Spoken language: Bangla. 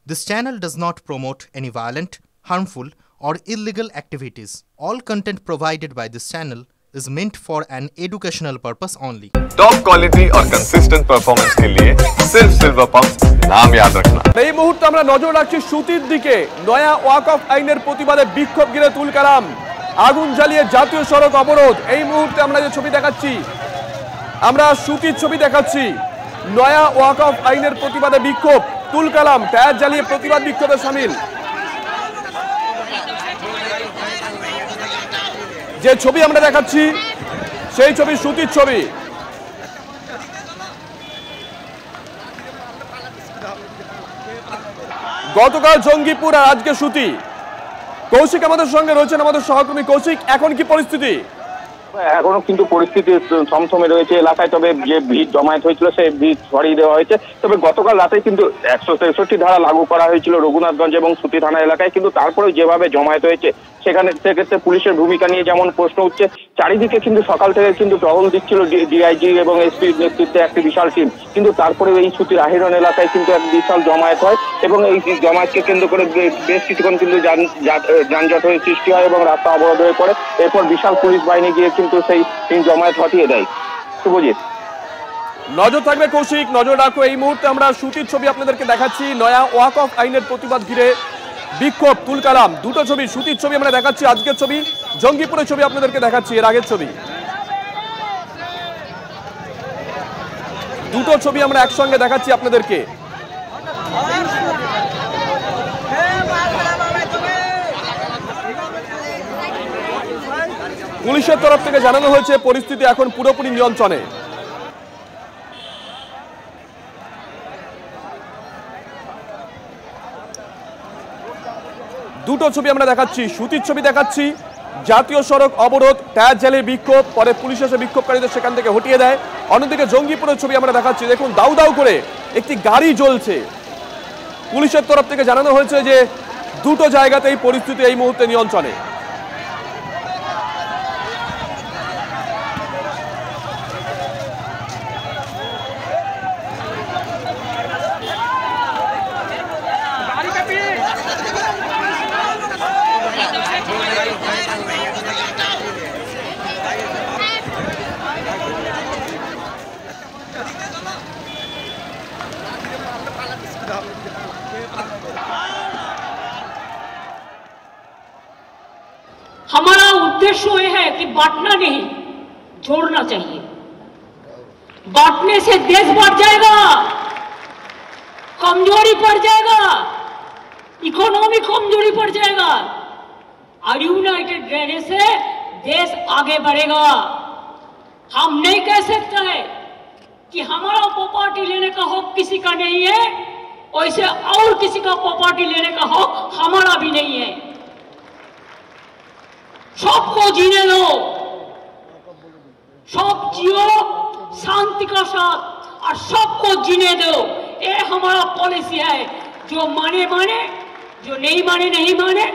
This channel does not promote any violent, harmful, or illegal activities. All content provided by this channel is meant for an educational purpose only. Top quality और कंसिस्टेंट परफॉर्मेंस के लिए सिर्फ सिल्वर पंप्स नाम याद रखना। এই মুহূর্তে আমরা নজর রাখছি সুতির দিকে। নয়া ওয়াকফ আইনের প্রতিবাদে বিক্ষোভ ঘিরে তুলকালাম, আগুন জ্বালিয়ে জাতীয় সড়ক অবরোধ। এই মুহূর্তে আমরা যে ছবি দেখাচ্ছি, আমরা সুতির ছবি দেখাচ্ছি। নয়া ওয়াকফ আইনের প্রতিবাদে বিক্ষোভ, তুলকালাম, টায়ার জ্বালিয়ে প্রতিবাদ বিক্ষোভে শামিল। যে ছবি আমরা দেখাচ্ছি সেই ছবি সুতির ছবি। গতকাল জঙ্গিপুর আর আজকে সুতি। কৌশিক আমাদের সঙ্গে রয়েছেন, আমাদের সহকর্মী কৌশিক। এখন কি পরিস্থিতি? এখনো কিন্তু পরিস্থিতি থমথমে রয়েছে এলাকায়, তবে যে ভিড় জমায়েত হয়েছিল সেই ভিড় সরিয়ে দেওয়া হয়েছে। তবে গতকাল রাতে কিন্তু 163 ধারা লাগু করা হয়েছিল রঘুনাথগঞ্জ এবং সুতি থানা এলাকায়, কিন্তু তারপরেও যেভাবে জমায়েত হয়েছে সেক্ষেত্রে পুলিশের ভূমিকা নিয়ে যেমন প্রশ্ন উঠছে। চারিদিকে কিন্তু সকাল থেকে কিন্তু টহল দিচ্ছিল ডিআইজি এবং এসপির নেতৃত্বে একটি বিশাল টিম, কিন্তু তারপরেও এই সুতির আহিরন এলাকায় কিন্তু এক বিশাল জমায়েত হয় এবং এই জমায়েতকে কেন্দ্র করে বেশ কিছুক্ষণ কিন্তু যানজট হয়ে সৃষ্টি হয় এবং রাস্তা অবরোধ হয়ে পড়ে। এরপর বিশাল পুলিশ বাহিনী গিয়ে কিন্তু সেই জমায়েত হটিয়ে দেয়। শুভজিৎ, নজর থাকবে কৌশিক, নজর রাখো। এই মুহূর্তে আমরা সুতির ছবি আপনাদেরকে দেখাচ্ছি। নয়া ওয়াকফ আইনের প্রতিবাদ ঘিরে বিক্ষোভ, তুলকালাম। দুটো ছবি, সুতির ছবি আমরা দেখাচ্ছি, আজকের ছবি জঙ্গিপুরের ছবি আপনাদেরকে দেখাচ্ছি, এর আগের ছবি। দুটো ছবি আমরা একসঙ্গে দেখাচ্ছি আপনাদেরকে। পুলিশের তরফ থেকে জানানো হয়েছে পরিস্থিতি এখন পুরোপুরি নিয়ন্ত্রণে। দুটো ছবি আমরা দেখাচ্ছি, সুতির ছবি দেখাচ্ছি, জাতীয় সড়ক অবরোধ, টায়ার জ্বালিয়ে বিক্ষোভ, পরে পুলিশ এসে বিক্ষোভকারীদের সেখান থেকে হটিয়ে দেয়। অন্যদিকে জঙ্গিপুরের ছবি আমরা দেখাচ্ছি, দেখুন দাউ দাউ করে একটি গাড়ি জ্বলছে। পুলিশের তরফ থেকে জানানো হয়েছে যে দুটো জায়গাতেই পরিস্থিতি এই মুহূর্তে নিয়ন্ত্রণে। हमारा उद्देश्य यह है कि बांटना नहीं, जोड़ना चाहिए। बांटने से देश बढ़ जाएगा, कमजोरी पड़ जाएगा, इकोनॉमी कमजोरी पड़ जाएगा, और यूनाइटेड रहने से देश आगे बढ़ेगा। हम नहीं कह सकते हैं कि हमारा प्रॉपर्टी लेने का हक किसी का नहीं है, वैसे और किसी का प्रॉपर्टी लेने का हक हमारा भी नहीं है। सबको जीने दो, सब जियो शांति का साथ, और सबको जीने दो। ये हमारा पॉलिसी है। जो माने माने, जो नहीं माने नहीं माने।